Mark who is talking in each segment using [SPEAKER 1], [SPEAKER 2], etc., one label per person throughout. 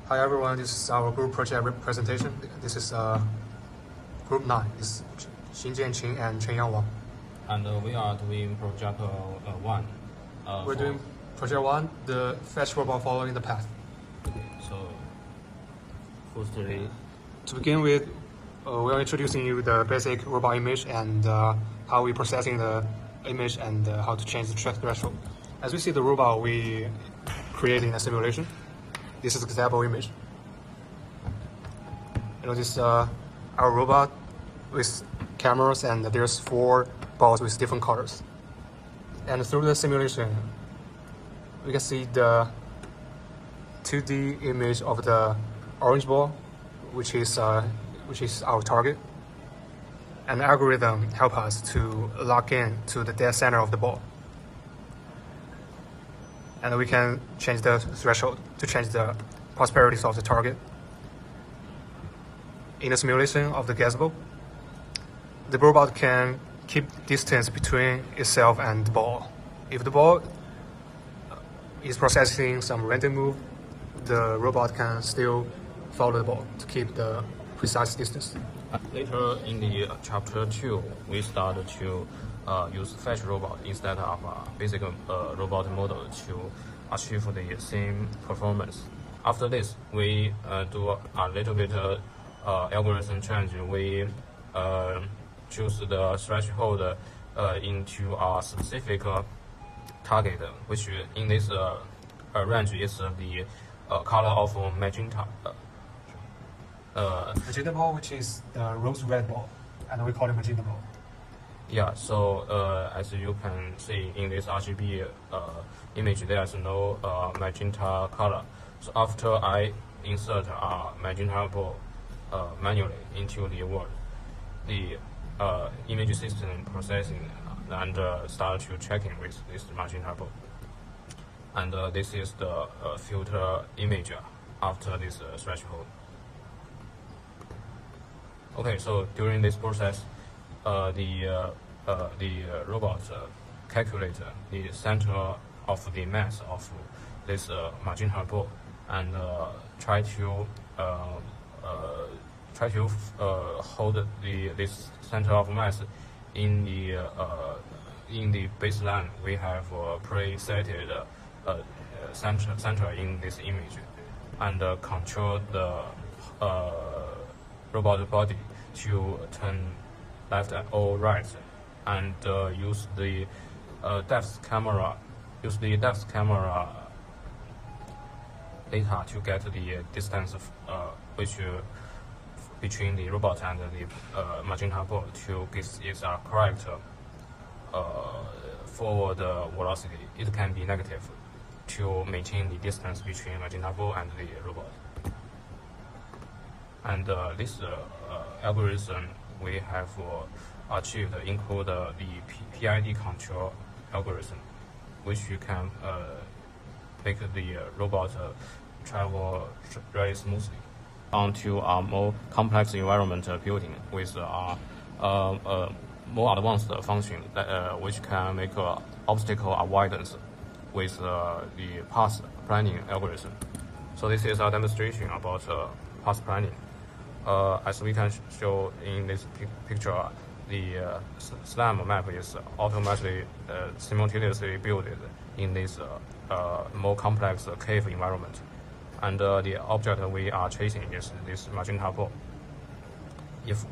[SPEAKER 1] Hi everyone, this is our group project presentation. This is group 9. This is Xin Jianqing and Chen Yang Wang.
[SPEAKER 2] And we are doing project 1.
[SPEAKER 1] We're doing project 1, the fetch robot following the path.
[SPEAKER 2] Okay, so firstly,
[SPEAKER 1] to begin with, we are introducing you the basic robot image and how we're processing the image and how to change the threshold. As we see the robot, we creating a simulation. This is example image. You know, this our robot with cameras, and there's 4 balls with different colors. And through the simulation, we can see the 2D image of the orange ball, which is our target. And the algorithm help us to lock in to the dead center of the ball. And we can change the threshold to change the prosperities of the target. In the simulation of the gazebo, the robot can keep distance between itself and the ball. If the ball is processing some random move, the robot can still follow the ball to keep the precise distance.
[SPEAKER 2] Later in the chapter 2, we started to use fetch robot instead of basic robot model to achieve the same performance. After this, we do a little bit algorithm change. We choose the threshold into a specific target, which in this range is the color of magenta.
[SPEAKER 1] Magenta ball, which is the rose red ball, and we call it magenta ball.
[SPEAKER 2] Yeah, so as you can see in this RGB image, there's no magenta color. So after I insert a magenta ball manually into the world, the image system processing and start to checking with this magenta ball. And this is the filter image after this threshold. Okay, so during this process, the robot calculates the center of the mass of this magenta ball and try to hold this center of mass in the baseline. We have preset center in this image and control the robot body to turn left or right, and use the depth camera data to get the distance which between the robot and the magenta ball to get its correct forward velocity. It can be negative to maintain the distance between magenta ball and the robot. And this algorithm we have achieved include the PID control algorithm, which you can make the robot travel very smoothly onto a more complex environment building with more advanced function that, which can make obstacle avoidance with the path planning algorithm. So this is a demonstration about path planning. As we can show in this picture, the SLAM map is automatically simultaneously built in this more complex cave environment. And the object we are chasing is this magenta ball. If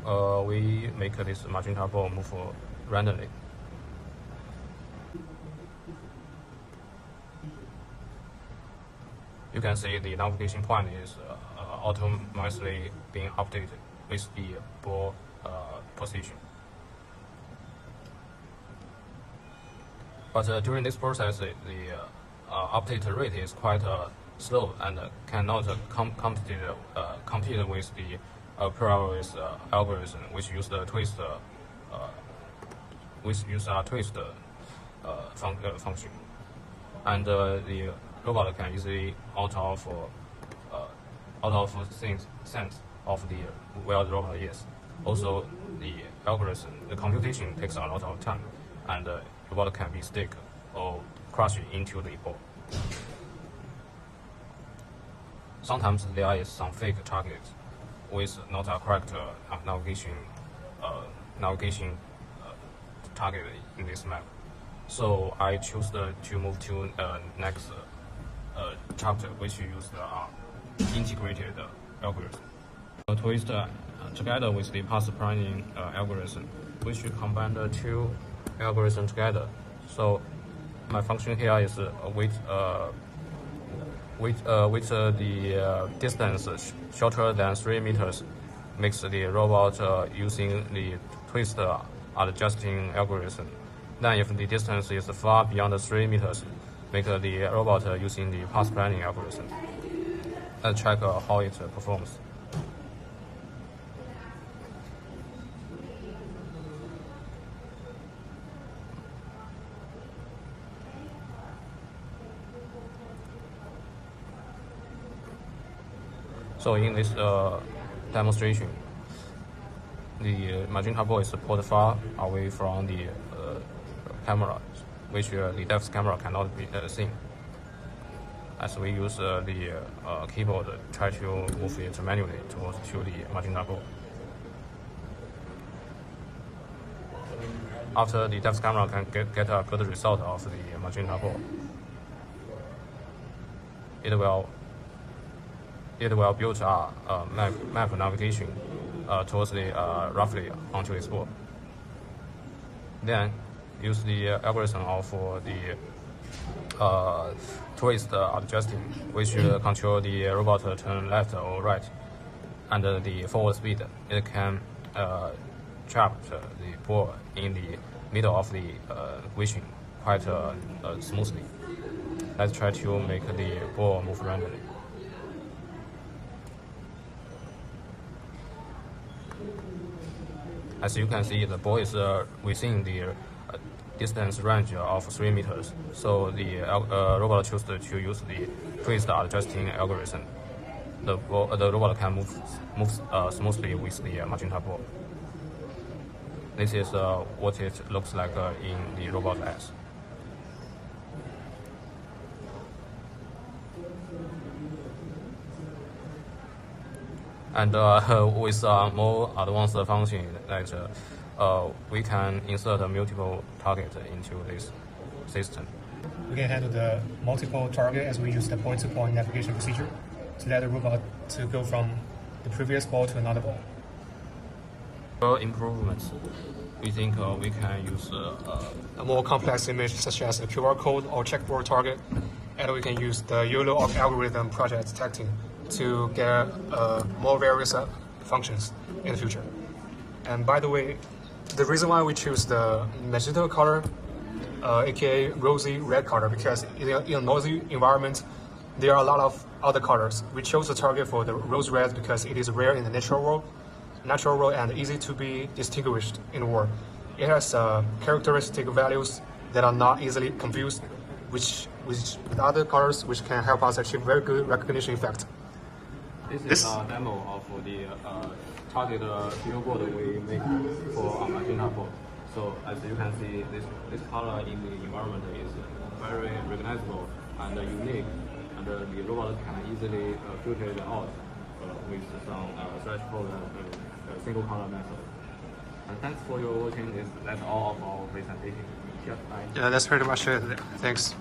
[SPEAKER 2] we make this magenta ball move randomly, you can see the navigation point is automatically being updated with the ball position. But during this process, the update rate is quite slow and cannot compete with the previous algorithm, which use the twist, function, and the robot can easily out of sense of where the robot is. Also, the algorithm, the computation takes a lot of time, and the robot can be stuck or crash into the ball. sometimes there is some fake target with not a correct navigation target in this map. So I choose to move to next chapter, which use the integrated algorithm. Twist together with the path planning algorithm, we should combine the two algorithms together. So my function here is with the distance shorter than 3 meters makes the robot using the twist adjusting algorithm. Then if the distance is far beyond 3 meters, make the robot using the path planning algorithm. Let's check how it performs. So in this demonstration, the magenta ball is put far away from the camera, which the depth camera cannot be seen. As we use the keyboard, try to move it manually towards the magenta ball. After the depth camera can get a good result of the magenta ball, it will build a map navigation towards the roughly onto its ball. Then use the algorithm of the twist adjusting, which control the robot turn left or right, and the forward speed. It can trap the ball in the middle of the vision quite smoothly. Let's try to make the ball move randomly. As you can see, the ball is within the distance range of 3 meters, so the robot chose to use the twist adjusting algorithm. The robot can move smoothly with the magenta ball. This is what it looks like in the robot eyes. And with more advanced function, like we can insert multiple targets into this system.
[SPEAKER 1] We can handle the multiple target as we use the point-to-point navigation procedure to let the robot to go from the previous ball to another ball.
[SPEAKER 2] For improvements, we think we can use
[SPEAKER 1] A more complex image such as a QR code or checkboard target, and we can use the YOLO algorithm project detecting to get more various functions in the future. And by the way, the reason why we choose the magenta color, aka rosy red color, because in a noisy environment, there are a lot of other colors. We chose the target for the rose red because it is rare in the natural world and easy to be distinguished in the world. It has characteristic values that are not easily confused, which with other colors, which can help us achieve very good recognition effect.
[SPEAKER 2] This is a demo of the target billboard we make for magenta ball. So as you can see, this color in the environment is very recognizable and unique, and the robot can easily filter it out with some threshold single color method. And thanks for your watching. That's all of our presentation. Bye.
[SPEAKER 1] Yeah, that's pretty much it. Thanks.